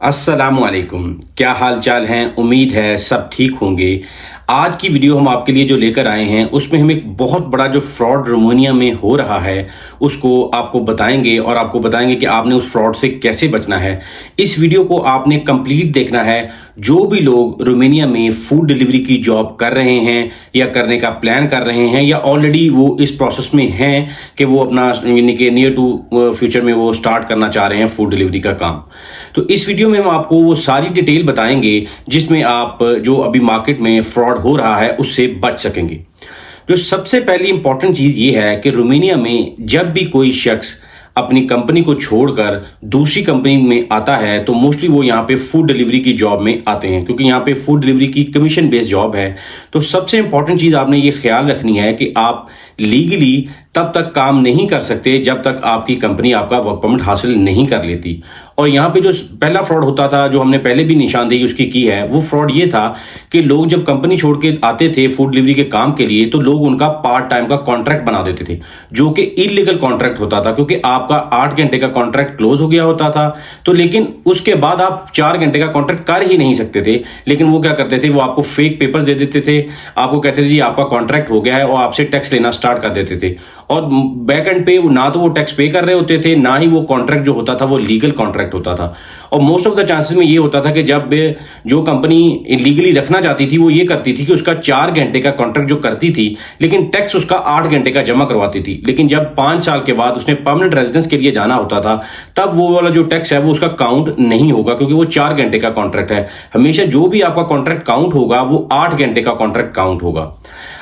अस्सलामुअलैकुम। क्या हाल चाल हैं? उम्मीद है सब ठीक होंगे। आज की वीडियो हम आपके लिए जो लेकर आए हैं उसमें हम एक बहुत बड़ा जो फ्रॉड रोमानिया में हो रहा है उसको आपको बताएंगे और आपको बताएंगे कि आपने उस फ्रॉड से कैसे बचना है। इस वीडियो को आपने कंप्लीट देखना है। जो भी लोग रोमानिया में फूड डिलीवरी की जॉब कर रहे हैं या करने का प्लान कर रहे हैं या ऑलरेडी वो इस प्रोसेस में हैं कि वो अपना यानी कि नियर टू फ्यूचर में वो स्टार्ट करना चाह रहे हैं फूड डिलीवरी का काम, तो इस वीडियो में हम आपको वो सारी डिटेल बताएंगे जिसमें आप जो अभी मार्केट में फ्रॉड हो रहा है उससे बच सकेंगे। जो सबसे पहली इंपॉर्टेंट चीज ये है कि रोमानिया में जब भी कोई शख्स अपनी कंपनी को छोड़कर दूसरी कंपनी में आता है तो मोस्टली वो यहाँ पे फूड डिलीवरी की जॉब में आते हैं, क्योंकि यहाँ पे फूड डिलीवरी की कमीशन बेस्ड जॉब है। तो सबसे इंपॉर्टेंट चीज आपने ये ख्याल रखनी है कि आप लीगली तब तक काम नहीं कर सकते जब तक आपकी कंपनी आपका वर्क परमिट हासिल नहीं कर लेती। और यहाँ पे जो पहला फ्रॉड होता था, जो हमने पहले भी निशानदेही उसकी की है, वो फ्रॉड ये था कि लोग जब कंपनी छोड़ के आते थे फूड डिलीवरी के काम के लिए तो लोग उनका पार्ट टाइम का कॉन्ट्रैक्ट बना देते थे, जो कि इलीगल कॉन्ट्रैक्ट होता था, क्योंकि आपका 8 घंटे का कॉन्ट्रैक्ट क्लोज हो गया होता था। तो लेकिन उसके बाद आप 4 घंटे का कॉन्ट्रैक्ट कर ही नहीं सकते थे। लेकिन वो क्या करते थे, वो आपको फेक पेपर दे देते थे, आपको कहते थे जी आपका कॉन्ट्रैक्ट हो गया है और आपसे टैक्स लेना स्टार्ट कर देते थे। और बैक एंड पे ना तो वो टैक्स पे कर रहे होते थे, ना ही वो कॉन्ट्रैक्ट जो होता था वो लीगल कॉन्ट्रैक्ट होता था। और मोस्ट ऑफ द चांसेस में ये होता था कि जब जो कंपनी लीगली रखना चाहती थी वो ये करती थी कि उसका 4 घंटे का कॉन्ट्रैक्ट जो करती थी, लेकिन टैक्स उसका 8 घंटे का जमा करवाती थी। लेकिन जब 5 साल के बाद उसने परमानेंट रेजिडेंस के लिए जाना होता था तब वो वाला जो टैक्स है वो उसका काउंट नहीं होगा, क्योंकि वो 4 घंटे का कॉन्ट्रैक्ट है। हमेशा जो भी आपका कॉन्ट्रैक्ट काउंट होगा वो 8 घंटे का कॉन्ट्रैक्ट काउंट होगा।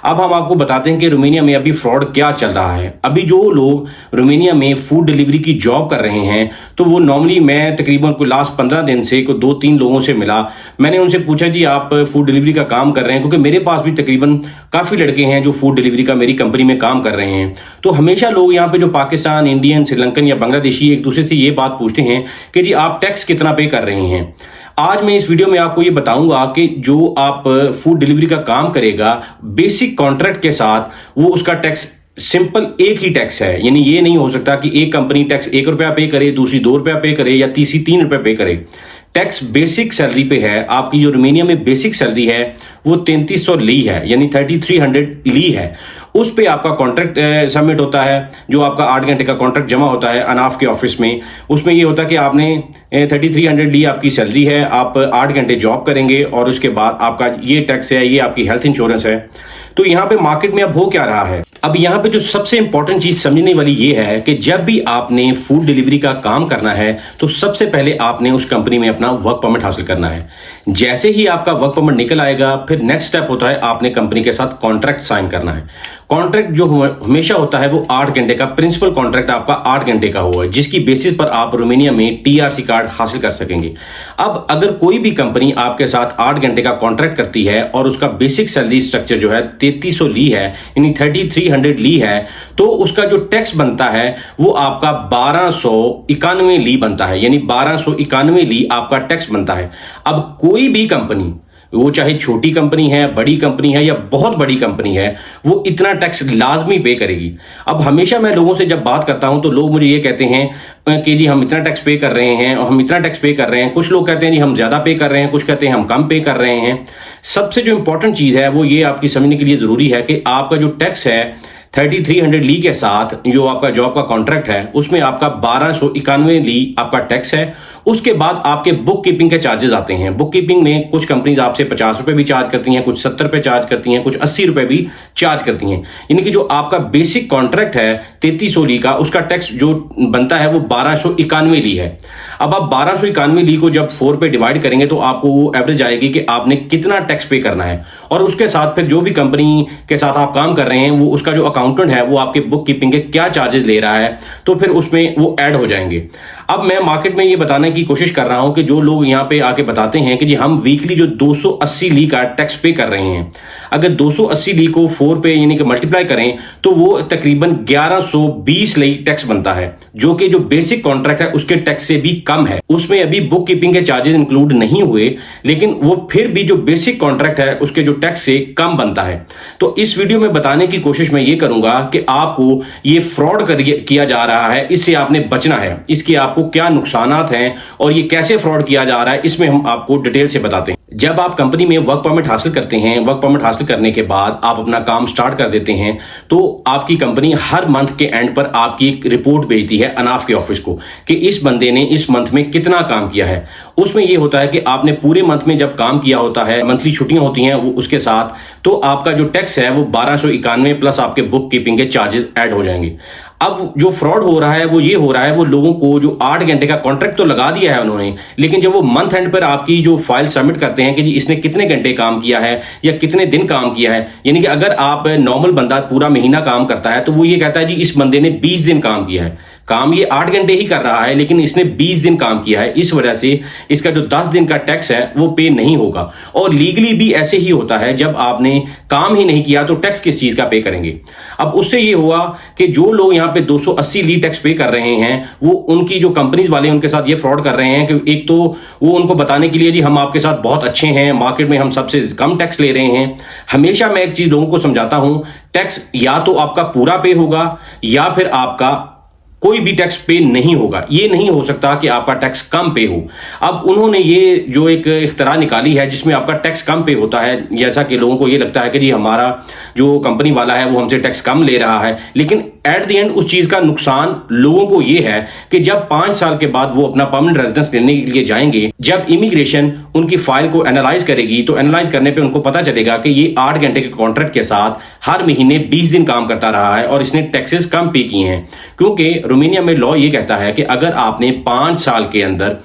अब हम आपको बताते हैं कि रोमानिया में अभी फ्रॉड क्या चल रहा है। अभी जो लोग रोमानिया में फूड डिलीवरी की जॉब कर रहे हैं तो वो नॉर्मली, मैं तकरीबन को लास्ट 15 दिन से 2-3 लोगों से मिला, मैंने उनसे पूछा जी आप फूड डिलीवरी का काम कर रहे हैं, क्योंकि मेरे पास भी तकरीबन काफ़ी लड़के हैं जो फूड डिलीवरी का मेरी कंपनी में काम कर रहे हैं। तो हमेशा लोग यहाँ पे जो पाकिस्तान, इंडियन, श्रीलंकन या बांग्लादेशी एक दूसरे से ये बात पूछते हैं कि जी आप टैक्स कितना पे कर रहे हैं। आज मैं इस वीडियो में आपको ये बताऊंगा कि जो आप फूड डिलीवरी का काम करेगा बेसिक कॉन्ट्रैक्ट के साथ, वो उसका टैक्स सिंपल एक ही टैक्स है। यानी ये नहीं हो सकता कि एक कंपनी टैक्स 1 रुपया पे करे, दूसरी 2 रुपया पे करे या तीसरी 3 रुपये पे करे। टैक्स बेसिक सैलरी पे है। आपकी जो रोमानिया में बेसिक सैलरी है वो 3300 ली है, यानी 3300 ली है। उस पे आपका कॉन्ट्रैक्ट सबमिट होता है, जो आपका 8 घंटे का कॉन्ट्रैक्ट जमा होता है अनाफ के ऑफिस में। उसमें ये होता है कि आपने 3300 ली आपकी सैलरी है, आप 8 घंटे जॉब करेंगे और उसके बाद आपका ये टैक्स है, ये आपकी हेल्थ इंश्योरेंस है। तो यहाँ पे मार्केट में अब हो क्या रहा है, अब यहाँ पे जो सबसे इंपॉर्टेंट चीज समझने वाली ये है कि जब भी आपने फूड डिलीवरी का काम करना है तो सबसे पहले आपने उस कंपनी में अपना वर्क परमिट हासिल करना है। जैसे ही आपका वर्क परमिट निकल आएगा फिर नेक्स्ट स्टेप होता है आपने कंपनी के साथ कॉन्ट्रैक्ट साइन करना है। कॉन्ट्रैक्ट जो हमेशा होता है वो 8 घंटे का, प्रिंसिपल कॉन्ट्रैक्ट आपका 8 घंटे का हुआ है, जिसकी बेसिस पर आप रोमानिया में टीआरसी कार्ड हासिल कर सकेंगे। अब अगर कोई भी कंपनी आपके साथ 8 घंटे का कॉन्ट्रैक्ट करती है और उसका बेसिक सैलरी स्ट्रक्चर जो है 3300 ली है, यानी 3300 ली है, तो उसका जो टैक्स बनता है वो आपका 1291 ली बनता है, यानी 1291 ली आपका टैक्स बनता है। अब कोई भी कंपनी, वो चाहे छोटी कंपनी है, बड़ी कंपनी है या बहुत बड़ी कंपनी है, वो इतना टैक्स लाजमी पे करेगी। अब हमेशा मैं लोगों से जब बात करता हूं तो लोग मुझे ये कहते हैं कि जी हम इतना टैक्स पे कर रहे हैं और हम इतना टैक्स पे कर रहे हैं। कुछ लोग कहते हैं जी हम ज्यादा पे कर रहे हैं, कुछ कहते हैं हम कम पे कर रहे हैं। सबसे जो इंपॉर्टेंट चीज है वो ये आपकी समझने के लिए जरूरी है कि आपका जो टैक्स है 3300 ली के साथ जो आपका जॉब का कॉन्ट्रैक्ट है उसमें आपका 1291 ली आपका टैक्स है। उसके बाद आपके बुक कीपिंग के चार्जेस आते हैं। बुक कीपिंग में कुछ कंपनीज आपसे 50 रुपए भी चार्ज करती हैं, कुछ 70 रुपए चार्ज करती हैं, कुछ 80 रुपए भी चार्ज करती हैं। यानी कि जो आपका बेसिक कॉन्ट्रैक्ट है 3300 ली का, उसका टैक्स जो बनता है वो 1291 ली है। अब आप 1291 ली को जब 4 पे डिवाइड करेंगे तो आपको वो एवरेज आएगी कि आपने कितना टैक्स पे करना है। और उसके साथ फिर जो भी कंपनी के साथ आप काम कर रहे हैं वो उसका जो अकाउंटेंट है वो आपके बुक कीपिंग के क्या चार्जेस ले रहा है, तो फिर उसमें वो ऐड हो जाएंगे। अब मैं मार्केट में ये बताने की कोशिश कर रहा हूं कि जो लोग यहां पे आके बताते हैं कि जी हम वीकली जो 280 ली का टैक्स पे कर रहे हैं, अगर 280 ली को 4 पे यानी कि मल्टीप्लाई करें तो वो तकरीबन 1120 ली टैक्स बनता है, जो कि जो बेसिक कॉन्ट्रैक्ट है उसके टैक्स से भी कम है। उसमें अभी बुक कीपिंग के चार्जेस इंक्लूड नहीं हुए, लेकिन वो फिर भी जो बेसिक कॉन्ट्रैक्ट है उसके जो टैक्स से कम बनता है। तो इस वीडियो में बताने की कोशिश मैं ये करूंगा कि आपको ये फ्रॉड किया जा रहा है, इससे आपने बचना है, इसके आपको क्या नुकसानात हैं और ये कैसे फ्रॉड किया जा रहा है, इसमें हम आपको डिटेल से बताते हैं। जब आप कंपनी में वर्क परमिट हासिल करते हैं, वर्क परमिट हासिल करने के बाद आप अपना काम स्टार्ट कर देते हैं, तो आपकी कंपनी हर मंथ के एंड पर आपकी एक रिपोर्ट भेजती है अनाफ के ऑफिस को कि इस बंदे ने इस मंथ में कितना काम किया है। उसमें यह होता है कि आपने पूरे मंथ में जब काम किया होता है, मंथली छुट्टियां होती हैं वो उसके साथ, तो आपका जो टैक्स है वो 1291 प्लस आपके बुक कीपिंग के चार्जेस ऐड हो जाएंगे। अब जो फ्रॉड हो रहा है वो ये हो रहा है, वो लोगों को जो 8 घंटे का कॉन्ट्रैक्ट तो लगा दिया है उन्होंने, लेकिन जब वो मंथ एंड पर आपकी जो फाइल सबमिट करते हैं कि जी इसने कितने घंटे काम किया है या कितने दिन काम किया है, यानी कि अगर आप नॉर्मल बंदा पूरा महीना काम करता है तो वो ये कहता है जी इस बंदे ने 20 दिन काम किया है। काम ये 8 घंटे ही कर रहा है लेकिन इसने 20 दिन काम किया है, इस वजह से इसका जो 10 दिन का टैक्स है वो पे नहीं होगा। और लीगली भी ऐसे ही होता है, जब आपने काम ही नहीं किया तो टैक्स किस चीज का पे करेंगे। अब उससे ये हुआ कि जो लोग यहाँ पे 280 ली टैक्स पे कर रहे हैं, वो उनकी जो कंपनीज वाले उनके साथ ये फ्रॉड कर रहे हैं कि एक तो वो उनको बताने के लिए जी हम आपके साथ बहुत अच्छे हैं, मार्केट में हम सबसे कम टैक्स ले रहे हैं। हमेशा मैं एक चीज लोगों को समझाता हूं, टैक्स या तो आपका पूरा पे होगा या फिर आपका कोई भी टैक्स पे नहीं होगा। ये नहीं हो सकता कि आपका टैक्स कम पे हो। अब उन्होंने ये जो एक इख्तरा निकाली है जिसमें आपका टैक्स कम पे होता है, जैसा कि लोगों को ये लगता है कि जी हमारा जो कंपनी वाला है वो हमसे टैक्स कम ले रहा है, लेकिन एट द एंड उस चीज का नुकसान लोगों को ये है कि जब 5 साल के बाद वो अपना परमानेंट रेजिडेंस लेने के लिए जाएंगे, जब इमिग्रेशन उनकी फाइल को एनालाइज करेगी तो एनालाइज करने पे उनको पता चलेगा कि ये 8 घंटे के कॉन्ट्रैक्ट के साथ हर महीने 20 दिन काम करता रहा है और इसने टैक्सेस कम पे किए हैं। क्योंकि रोमानिया में लॉ ये कहता है कि अगर आपने 5 साल के अंदर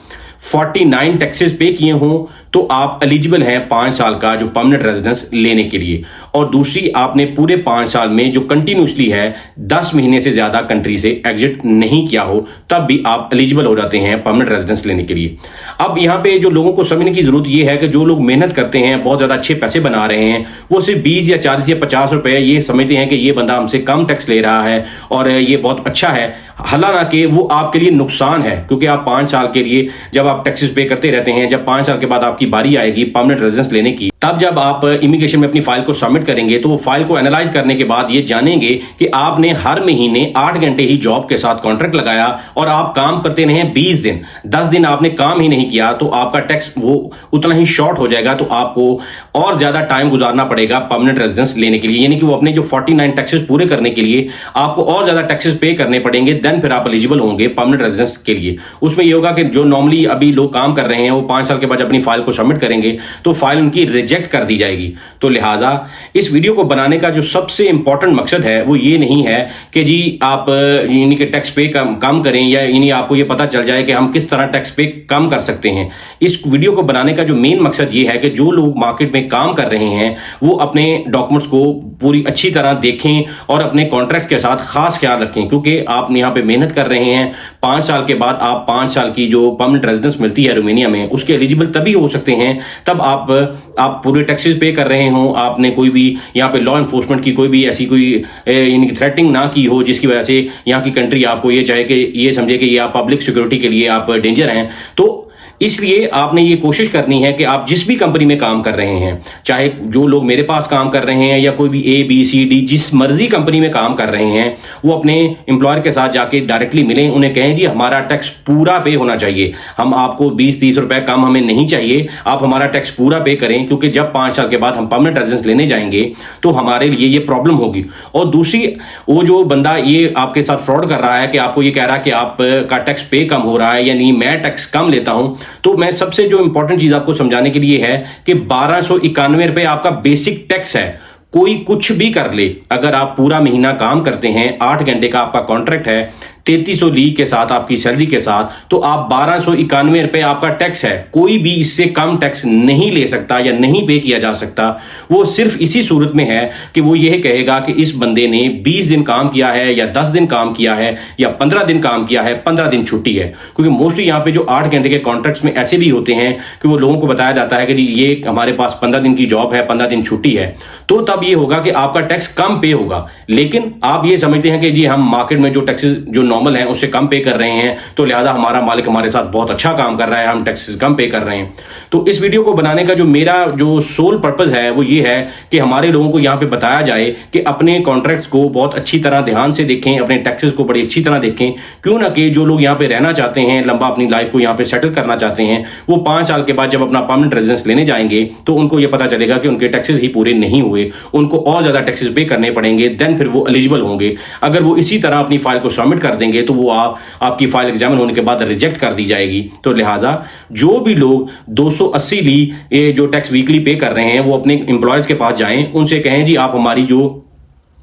49 टैक्सेस पे किए हों तो आप एलिजिबल हैं 5 साल का जो परमानेंट रेजिडेंस लेने के लिए। और दूसरी, आपने पूरे 5 साल में जो कंटिन्यूसली है 10 महीने से ज्यादा कंट्री से एग्जिट नहीं किया हो, तब भी आप एलिजिबल हो जाते हैं परमानेंट रेजिडेंस लेने के लिए। अब यहां पे जो लोगों को समझने की जरूरत यह है कि जो लोग मेहनत करते हैं, बहुत ज्यादा अच्छे पैसे बना रहे हैं, वो सिर्फ 20 या 40 या 50 रुपए ये समझते हैं कि ये बंदा हमसे कम टैक्स ले रहा है और ये बहुत अच्छा है। हालांकि वो आपके लिए नुकसान है, क्योंकि आप 5 साल के लिए जब आप टैक्सेस पे करते रहते हैं, जब 5 साल के बाद आपकी बारी आएगी परमानेंट रेजिडेंस लेने की, तब जब आप इमिग्रेशन में अपनी फाइल को सबमिट करेंगे तो वो फाइल को एनालाइज करने के बाद ये जानेंगे कि आपने हर महीने 8 घंटे ही जॉब के साथ कॉन्ट्रैक्ट लगाया और आप काम करते रहे 20 दिन, 10 दिन आपने काम ही नहीं किया, तो आपका टैक्स वो उतना ही शॉर्ट हो जाएगा। तो आपको और ज्यादा टाइम गुजारना पड़ेगा परमानेंट रेजिडेंस लेने के लिए, यानी कि वो अपने जो 49 टैक्सेस पूरे करने के लिए आपको और ज्यादा टैक्सेस पे करने पड़ेंगे, देन फिर आप एलिजिबल होंगे परमानेंट रेजिडेंस के लिए। उसमें ये होगा कि जो नॉर्मली अभी लोग काम कर रहे हैं वो 5 साल के बाद अपनी फाइल को सबमिट करेंगे तो फाइल उनकी रिजेक्ट कर दी जाएगी। तो लिहाजा इस वीडियो को बनाने का जो सबसे इंपॉर्टेंट मकसद है वो ये नहीं है कि जी आप यानी कि टैक्स पे कम करें या यानी आपको ये पता चल जाए कि हम किस तरह टैक्स पे कम कर सकते हैं। इस वीडियो को बनाने का जो मेन मकसद ये है कि जो लोग मार्केट में काम कर रहे हैं वो अपने डॉक्यूमेंट्स को पूरी अच्छी तरह देखें और अपने कॉन्ट्रैक्ट्स के साथ खास ख्याल रखें, क्योंकि आप यहाँ पे मेहनत कर रहे हैं। 5 साल के बाद आप 5 साल की जो परमानेंट रेजिडेंस मिलती है रोमानिया में, उसके एलिजिबल तभी हो सकते हैं तब आप पूरे टैक्सेस पे कर रहे हो, आपने कोई भी यहाँ पे लॉ एनफोर्समेंट की कोई भी ऐसी कोई यानी कि थ्रेटनिंग ना की हो जिसकी वजह से यहाँ की कंट्री आपको ये चाहे कि ये समझे कि ये आप पब्लिक सिक्योरिटी के लिए आप डेंजर हैं। तो इसलिए आपने ये कोशिश करनी है कि आप जिस भी कंपनी में काम कर रहे हैं, चाहे जो लोग मेरे पास काम कर रहे हैं या कोई भी ABCD जिस मर्जी कंपनी में काम कर रहे हैं, वो अपने एम्प्लॉयर के साथ जाके डायरेक्टली मिलें, उन्हें कहें जी हमारा टैक्स पूरा पे होना चाहिए, हम आपको 20-30 रुपए कम हमें नहीं चाहिए, आप हमारा टैक्स पूरा पे करें, क्योंकि जब 5 साल के बाद हम परमानेंट रेजिडेंस लेने जाएंगे तो हमारे लिए ये प्रॉब्लम होगी। और दूसरी, वो जो बंदा ये आपके साथ फ्रॉड कर रहा है कि आपको ये कह रहा है कि आपका टैक्स पे कम हो रहा है, यानी मैं टैक्स कम लेता हूं, तो मैं सबसे जो इंपॉर्टेंट चीज आपको समझाने के लिए है कि 1291 रुपए आपका बेसिक टैक्स है। कोई कुछ भी कर ले, अगर आप पूरा महीना काम करते हैं, 8 घंटे का आपका कॉन्ट्रैक्ट है, 3300 ली के साथ आपकी सैलरी के साथ, तो आप 1291 रुपए आपका टैक्स है। कोई भी इससे कम टैक्स नहीं ले सकता या नहीं पे किया जा सकता। वो सिर्फ इसी सूरत में है कि वो यह कहेगा कि इस बंदे ने 20 दिन काम किया है या 10 दिन काम किया है या 15 दिन काम किया है, 15 दिन छुट्टी है। क्योंकि मोस्टली यहाँ पे जो 8 घंटे के कॉन्ट्रैक्ट्स में ऐसे भी होते हैं कि वो लोगों को बताया जाता है कि जी ये हमारे पास 15 दिन की जॉब है, 15 दिन छुट्टी है, तो तब ये होगा कि आपका टैक्स कम पे होगा। लेकिन आप ये समझते हैं कि जी हम मार्केट में जो टैक्सेस जो नॉर्मल है उससे कम पे कर रहे हैं, तो लिहाजा हमारा मालिक हमारे साथ बहुत अच्छा काम कर रहा है, हम टैक्सेस कम पे कर रहे हैं। तो इस वीडियो को बनाने का जो मेरा जो सोल पर्पस है वो ये है कि हमारे लोगों को यहाँ पे बताया जाए कि अपने कॉन्ट्रैक्ट्स को बहुत अच्छी तरह ध्यान से देखें, अपने टैक्सेस को बड़ी अच्छी तरह देखें। क्यों ना कि जो लोग यहाँ पे रहना चाहते हैं, लंबा अपनी लाइफ को यहाँ पे सेटल करना चाहते हैं, वो 5 साल के बाद जब अपना परमानेंट रेजिडेंस लेने जाएंगे तो उनको ये पता चलेगा कि उनके टैक्सेस ही पूरे नहीं हुए, उनको और ज्यादा टैक्सेस पे करने पड़ेंगे, देन फिर वो एलिजिबल होंगे। अगर वो इसी तरह अपनी फाइल को सबमिट कर देंगे तो वो आपकी फाइल एग्जामिन होने के बाद रिजेक्ट कर दी जाएगी। तो लिहाजा जो भी लोग 280 ये जो टैक्स वीकली पे कर रहे हैं वो अपने एम्प्लॉयज के पास जाएं, उनसे कहें जी आप हमारी जो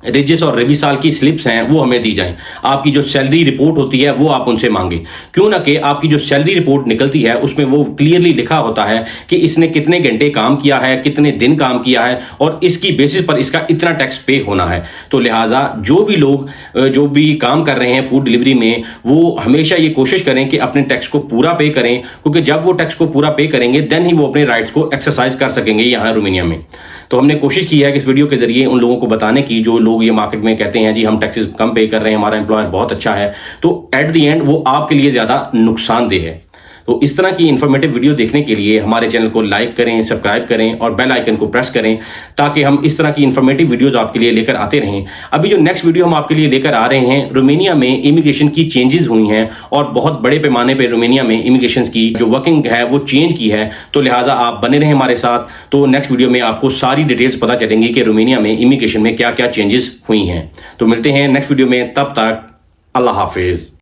रेजिस और रेवी साल की स्लिप्स हैं वो हमें दी जाएं, आपकी जो सैलरी रिपोर्ट होती है वो आप उनसे मांगे। क्यों ना कि आपकी जो सैलरी रिपोर्ट निकलती है उसमें वो क्लियरली लिखा होता है कि इसने कितने घंटे काम किया है, कितने दिन काम किया है और इसकी बेसिस पर इसका इतना टैक्स पे होना है। तो लिहाजा जो भी लोग जो भी काम कर रहे हैं फूड डिलीवरी में वो हमेशा ये कोशिश करें कि अपने टैक्स को पूरा पे करें, क्योंकि जब वो टैक्स को पूरा पे करेंगे देन ही वो अपने राइट्स को एक्सरसाइज कर सकेंगे यहाँ रोमानिया में। तो हमने कोशिश की है कि इस वीडियो के जरिए उन लोगों को बताने की जो लोग ये मार्केट में कहते हैं जी हम टैक्सेस कम पे कर रहे हैं, हमारा एम्प्लॉयर बहुत अच्छा है, तो एट द एंड वो आपके लिए ज्यादा नुकसानदेह है। तो इस तरह की इंफॉर्मेटिव वीडियो देखने के लिए हमारे चैनल को लाइक करें, सब्सक्राइब करें और बेल आइकन को प्रेस करें ताकि हम इस तरह की इंफॉर्मेटिव वीडियोस आपके लिए लेकर आते रहें। अभी जो नेक्स्ट वीडियो हम आपके लिए लेकर आ रहे हैं, रोमानिया में इमिग्रेशन की चेंजेस हुई हैं और बहुत बड़े पैमाने पर रोमानिया में इमिग्रेशन की जो वर्किंग है वो चेंज की है। तो लिहाजा आप बने रहें हमारे साथ, तो नेक्स्ट वीडियो में आपको सारी डिटेल्स पता चलेंगी कि रोमानिया में इमिग्रेशन में क्या क्या चेंजेस हुई हैं। तो मिलते हैं नेक्स्ट वीडियो में, तब तक अल्लाह हाफिज।